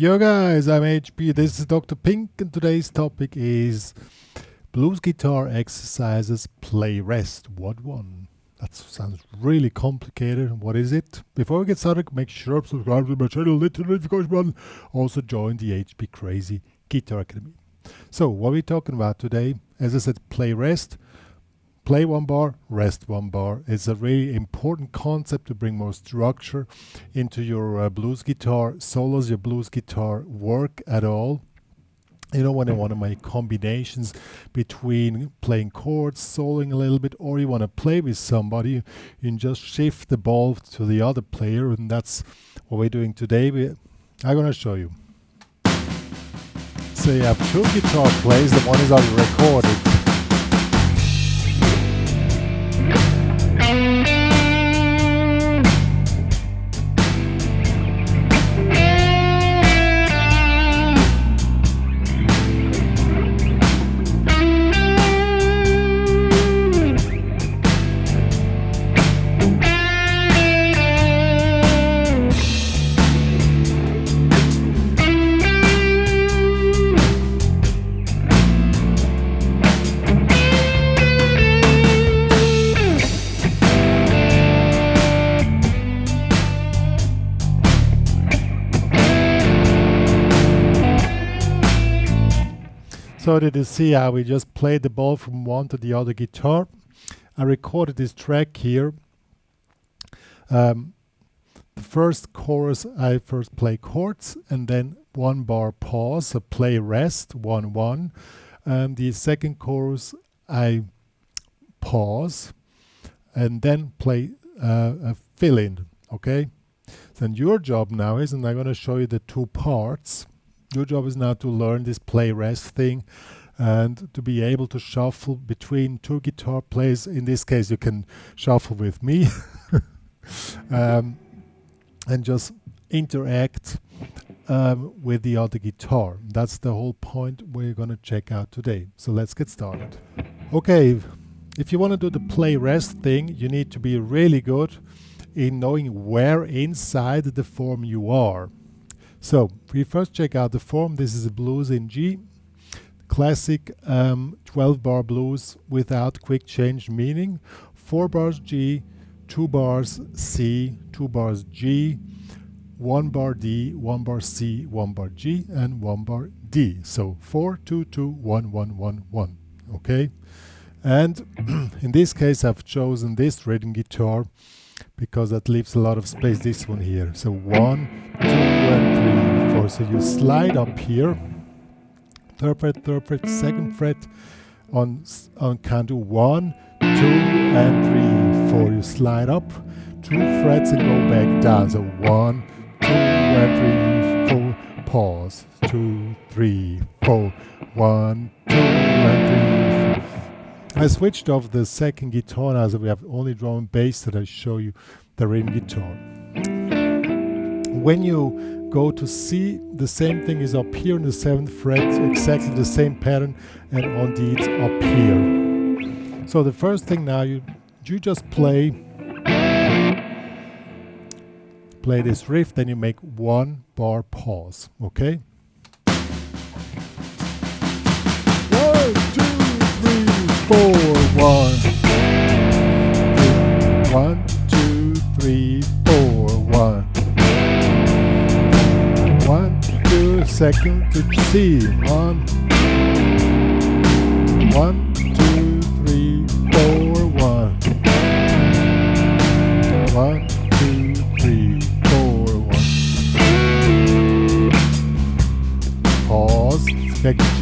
Yo guys, I'm HP, this is Dr. Pink, and today's topic is blues guitar exercises, play rest, what one? That sounds really complicated. What is it? Before we get started, make sure to subscribe to my channel, hit the notification button. Also join the HPCrazy Guitar Academy. So what are we talking about today? As I said, play rest. Play one bar, rest one bar. It's a really important concept to bring more structure into your blues guitar solos, your blues guitar work at all. You don't want to make combinations between playing chords, soloing a little bit, or you want to play with somebody. You can just shift the ball to the other player, and that's what we're doing today. I'm going to show you. So you have two guitar plays, the one is already recorded. So did you see how we just played the ball from one to the other guitar? I recorded this track here. The first chorus, I first play chords and then one bar pause, so play rest, 1-1. The second chorus, I pause and then play a fill-in, okay? Then your job now is, and I'm going to show you the two parts. Your job is now to learn this play rest thing and to be able to shuffle between two guitar plays. In this case, you can shuffle with me and just interact with the other guitar. That's the whole point we're going to check out today. So let's get started. Okay, if you want to do the play rest thing, you need to be really good in knowing where inside the form you are. So we first check out the form. This is a blues in G, classic 12-bar blues without quick change meaning. 4 bars G, 2 bars C, 2 bars G, 1 bar D, 1 bar C, 1 bar G, and 1 bar D. So 4, 2, 2, 1, 1, 1, 1. Okay, and in this case I've chosen this rhythm guitar because that leaves a lot of space, this one here. So 1, 2, and 3, 4. So you slide up here, third fret, second fret, on can do 1, 2, and 3, 4. You slide up 2 frets and go back down. So 1, 2, and 3, 4. Pause. 2, 3, 4. 1, 2, and 3, 4. I switched off the second guitar now, so we have only drum and bass that I show you the rhythm guitar. When you go to C, the same thing is up here in the 7th fret, exactly the same pattern, and on D it's up here. So the first thing now, you just play this riff, then you make 1 bar pause, okay? 1, 2, 4, 1, 2, 3, 4, 1, 1, 2, second to C, 1, 1, 2, 3, 4, 1, 1, 2, 3, 4, 1. Pause, second G.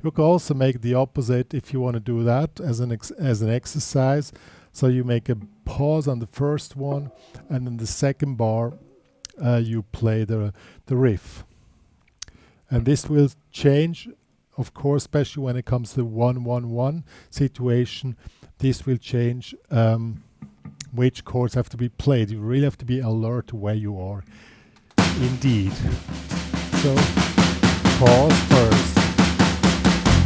You can also make the opposite if you want to do that as an exercise. So you make a pause on the first one, and in the second bar you play the riff. And this will change, of course, especially when it comes to 1-1-1 situation. This will change which chords have to be played. You really have to be alert to where you are indeed. So pause first.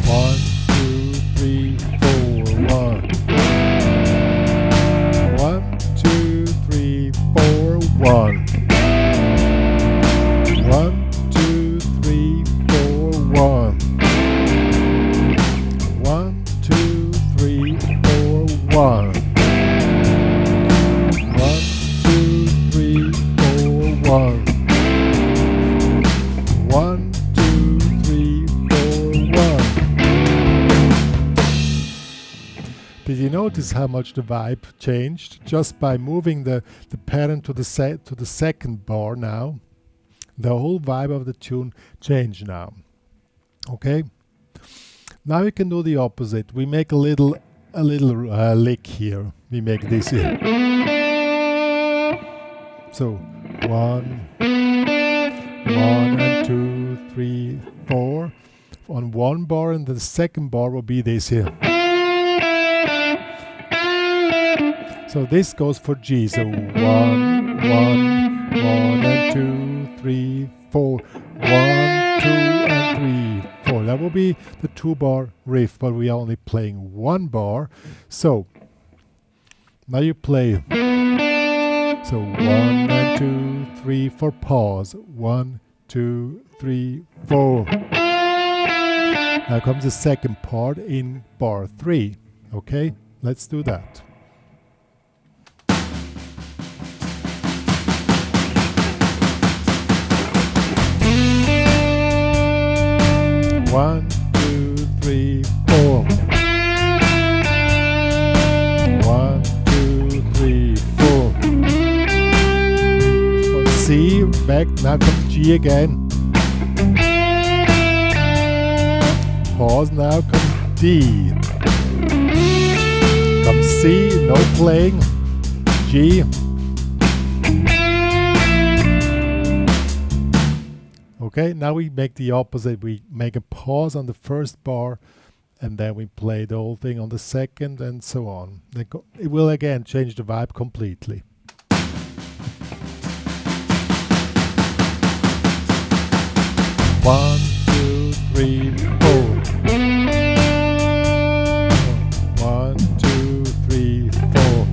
1, 2, 3, 4, 1. 1, 2, 3, notice how much the vibe changed just by moving the pattern to the second bar now. The whole vibe of the tune changed now. Okay. Now we can do the opposite. We make a little lick here. We make this here. So 1 and 2, 3, 4 on one bar, and the second bar will be this here. So this goes for G. So 1 and 2, 3, 4. 1, 2 and 3, 4. That will be the 2-bar riff, but we are only playing 1 bar. So now you play. So 1 and 2, 3, 4. Pause. 1, 2, 3, 4. Now comes the second part in bar 3. Okay, let's do that. 1, 2, 3, 4. 1, 2, 3, 4. C, back, now comes G again. Pause, now comes D. Comes C, no playing. G. Okay, now we make the opposite. We make a pause on the first bar, and then we play the whole thing on the second, and so on. It will again change the vibe completely. One, 2, 3, 4. 1, 2, 3, 4.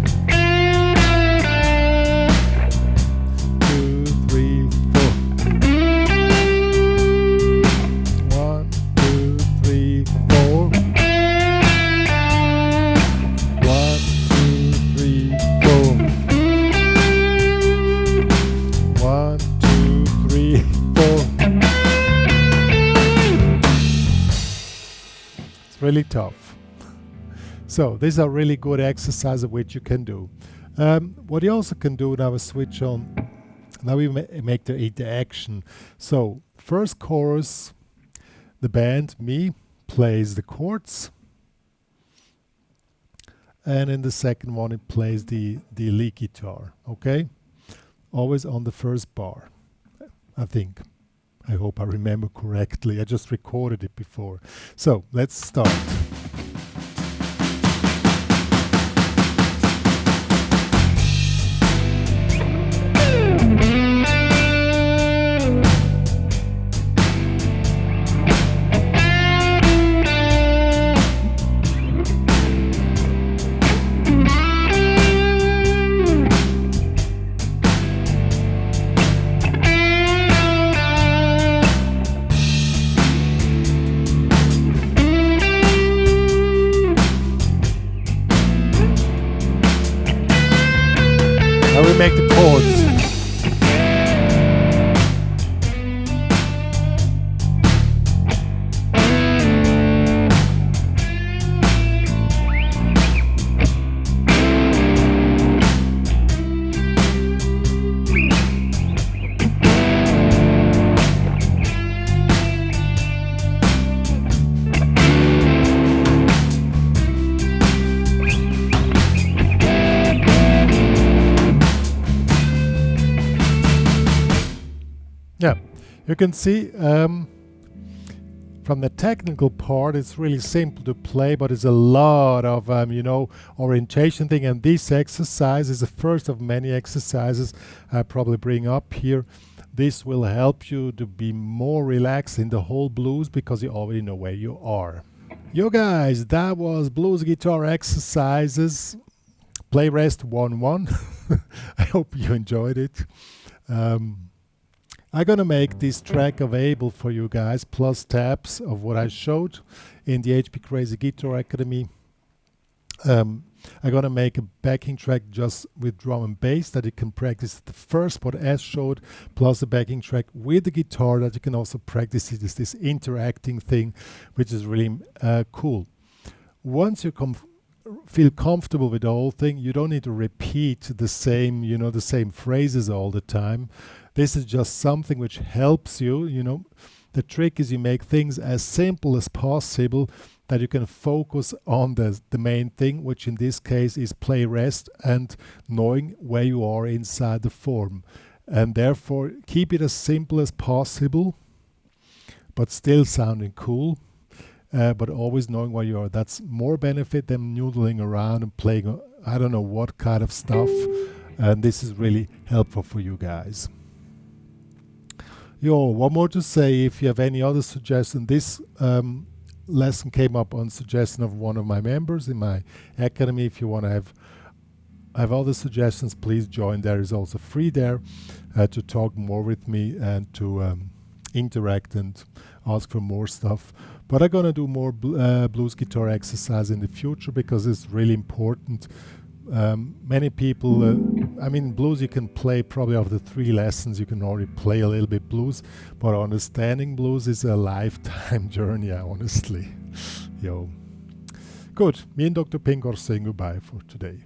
2, 3, 4. 1, 2, 3, 4. 1, 2, 3, 4. 1, 2, 3, 4. Really tough. So these are really good exercises which you can do. What you also can do, now we switch on. Now we make the interaction. So first chorus, the band, me, plays the chords, and in the second one it plays the lead guitar. Okay, always on the first bar, I think. I hope I remember correctly. I just recorded it before. So let's start. Now we make the chords. Yeah, you can see from the technical part it's really simple to play, but it's a lot of orientation thing, and this exercise is the first of many exercises I probably bring up here. This will help you to be more relaxed in the whole blues because you already know where you are. Yo guys, that was blues guitar exercises, play rest 1-1. I hope you enjoyed it. I'm gonna make this track available for you guys, plus tabs of what I showed in the HPCrazy Guitar Academy. I'm gonna make a backing track just with drum and bass that you can practice the first what as showed, plus a backing track with the guitar that you can also practice. It is this interacting thing, which is really cool. Once you feel comfortable with the whole thing, you don't need to repeat the same, the same phrases all the time. This is just something which helps you, The trick is you make things as simple as possible, that you can focus on the main thing, which in this case is play rest and knowing where you are inside the form. And therefore, keep it as simple as possible, but still sounding cool. But always knowing where you are. That's more benefit than noodling around and playing I don't know what kind of stuff. And this is really helpful for you guys. One more to say, if you have any other suggestion, this lesson came up on suggestion of one of my members in my academy. If you want to have other suggestions, please join. There is also free there to talk more with me and to interact and ask for more stuff. But I'm gonna do more blues guitar exercise in the future because it's really important. Many people, blues you can play probably after 3 lessons, you can already play a little bit blues, but understanding blues is a lifetime journey, honestly. Good, me and Dr. Pink are saying goodbye for today.